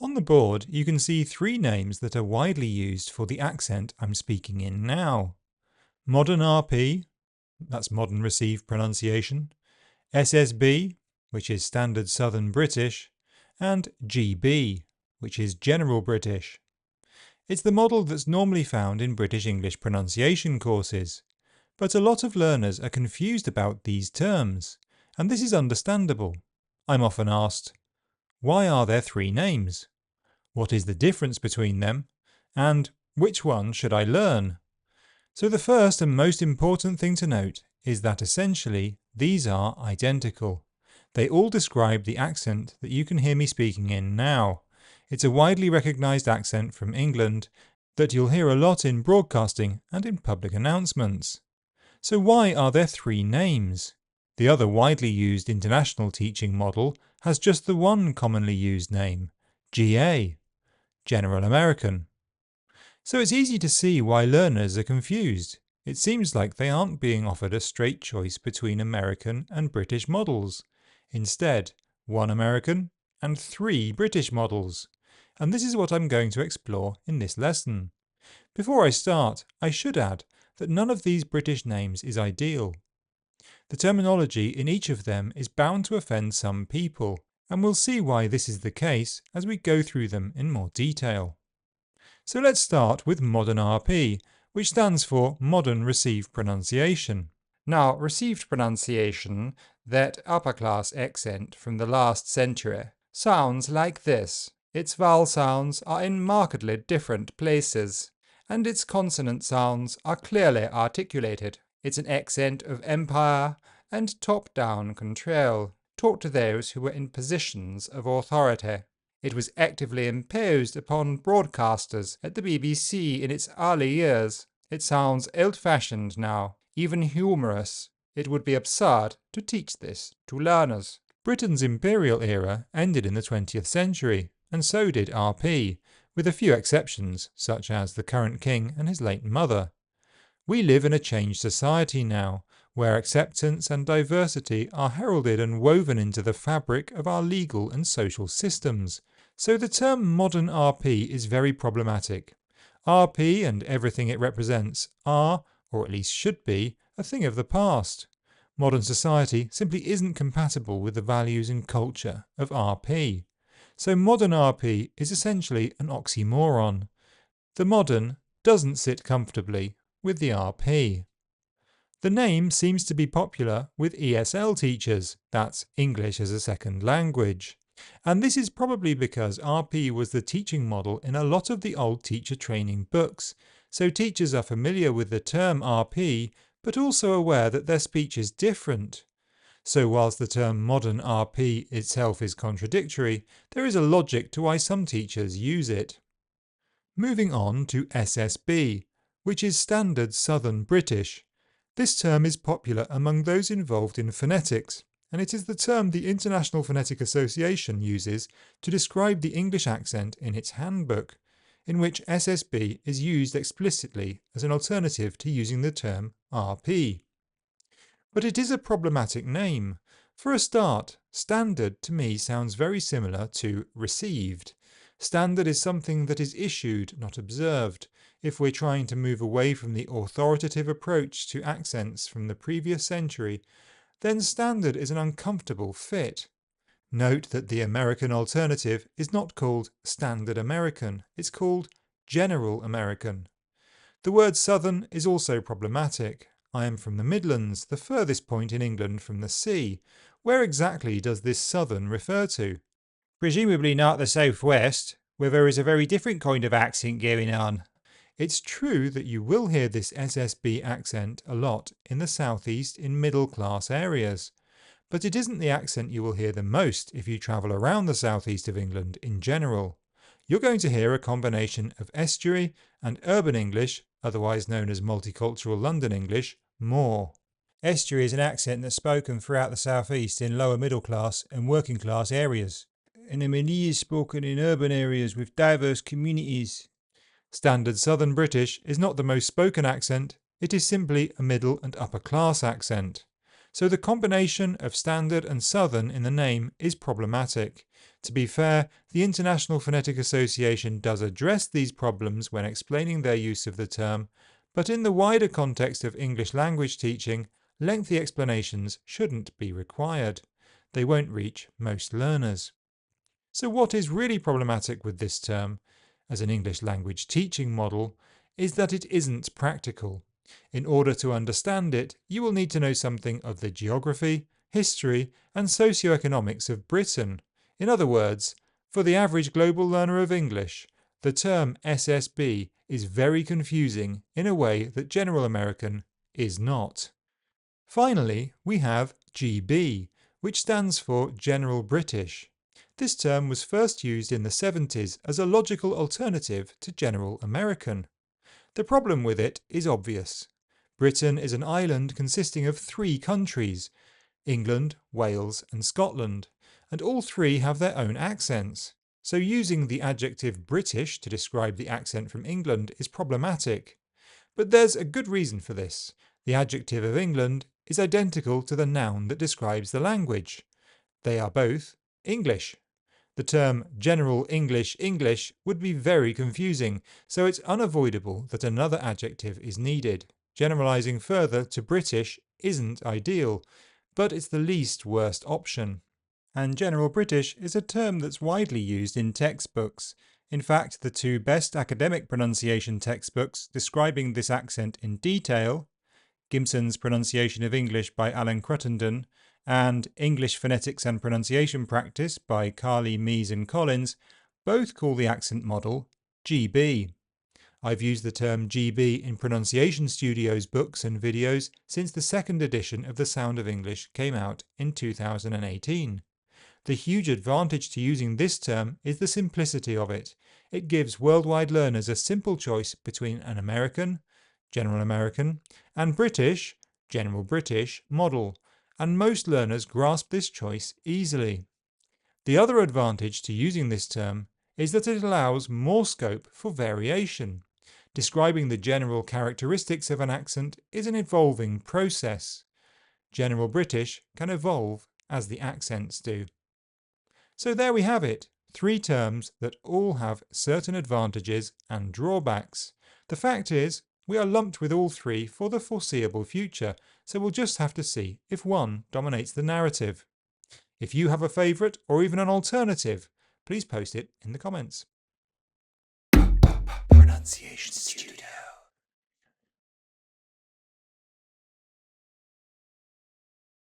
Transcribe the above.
On the board, you can see three names that are widely used for the accent I'm speaking in now. Modern RP, that's Modern Received Pronunciation, SSB, which is Standard Southern British, and GB, which is General British. It's the model that's normally found in British English pronunciation courses, but a lot of learners are confused about these terms, and this is understandable. I'm often asked, why are there three names? What is the difference between them? And which one should I learn? So the first and most important thing to note is that essentially these are identical. They all describe the accent that you can hear me speaking in now. It's a widely recognised accent from England that you'll hear a lot in broadcasting and in public announcements. So why are there three names? The other widely used international teaching model has just the one commonly used name, GA, General American. So it's easy to see why learners are confused. It seems like they aren't being offered a straight choice between American and British models. Instead, one American and three British models. And this is what I'm going to explore in this lesson. Before I start, I should add that none of these British names is ideal. The terminology in each of them is bound to offend some people, and we'll see why this is the case as we go through them in more detail. So let's start with Modern RP, which stands for Modern Received Pronunciation. Now, received pronunciation, that upper class accent from the last century, sounds like this. Its vowel sounds are in markedly different places, and its consonant sounds are clearly articulated. It's an accent of empire and top-down control, taught to those who were in positions of authority. It was actively imposed upon broadcasters at the BBC in its early years. It sounds old-fashioned now, even humorous. It would be absurd to teach this to learners. Britain's imperial era ended in the 20th century, and so did RP, with a few exceptions, such as the current king and his late mother. We live in a changed society now, where acceptance and diversity are heralded and woven into the fabric of our legal and social systems. So the term modern RP is very problematic. RP and everything it represents are, or at least should be, a thing of the past. Modern society simply isn't compatible with the values and culture of RP. So modern RP is essentially an oxymoron. The modern doesn't sit comfortably with the RP. The name seems to be popular with ESL teachers, that's English as a Second Language. And this is probably because RP was the teaching model in a lot of the old teacher training books, so teachers are familiar with the term RP, but also aware that their speech is different. So whilst the term modern RP itself is contradictory, there is a logic to why some teachers use it. Moving on to SSB, which is Standard Southern British. This term is popular among those involved in phonetics, and it is the term the International Phonetic Association uses to describe the English accent in its handbook, in which SSB is used explicitly as an alternative to using the term RP. But it is a problematic name. For a start, standard to me sounds very similar to received. Standard is something that is issued, not observed. If we're trying to move away from the authoritative approach to accents from the previous century, then standard is an uncomfortable fit. Note that the American alternative is not called Standard American, it's called General American. The word Southern is also problematic. I am from the Midlands, the furthest point in England from the sea. Where exactly does this Southern refer to? Presumably not the southwest, where there is a very different kind of accent going on. It's true that you will hear this SSB accent a lot in the southeast in middle-class areas, but it isn't the accent you will hear the most if you travel around the southeast of England in general. You're going to hear a combination of estuary and urban English, otherwise known as multicultural London English, more. Estuary is an accent that's spoken throughout the southeast in lower middle class and working class areas, and M&E is spoken in urban areas with diverse communities. Standard Southern British is not the most spoken accent, it is simply a middle and upper class accent. So the combination of Standard and Southern in the name is problematic. To be fair, the International Phonetic Association does address these problems when explaining their use of the term, but in the wider context of English language teaching, lengthy explanations shouldn't be required. They won't reach most learners. So what is really problematic with this term, as an English language teaching model, is that it isn't practical. In order to understand it, you will need to know something of the geography, history, and socioeconomics of Britain. In other words, for the average global learner of English, the term SSB is very confusing in a way that General American is not. Finally, we have GB, which stands for General British. This term was first used in the 70s as a logical alternative to General American. The problem with it is obvious. Britain is an island consisting of 3 countries, England, Wales and Scotland, and all 3 have their own accents. So using the adjective British to describe the accent from England is problematic. But there's a good reason for this. The adjective of England is identical to the noun that describes the language. They are both English. The term General English English would be very confusing, so it's unavoidable that another adjective is needed. Generalizing further to British isn't ideal, but it's the least worst option. And General British is a term that's widely used in textbooks. In fact, the 2 best academic pronunciation textbooks describing this accent in detail, Gibson's Pronunciation of English by Alan Cruttenden and English Phonetics and Pronunciation Practice by Carley, Mees and Collins, both call the accent model GB. I've used the term GB in Pronunciation Studio's books and videos since the 2nd edition of The Sound of English came out in 2018. The huge advantage to using this term is the simplicity of it. It gives worldwide learners a simple choice between an American, General American, and British, General British model, and most learners grasp this choice easily. The other advantage to using this term is that it allows more scope for variation. Describing the general characteristics of an accent is an evolving process. General British can evolve as the accents do. So there we have it, 3 terms that all have certain advantages and drawbacks. The fact is, we are lumped with all 3 for the foreseeable future, so we'll just have to see if one dominates the narrative. If you have a favourite or even an alternative, please post it in the comments. Pronunciation Studio.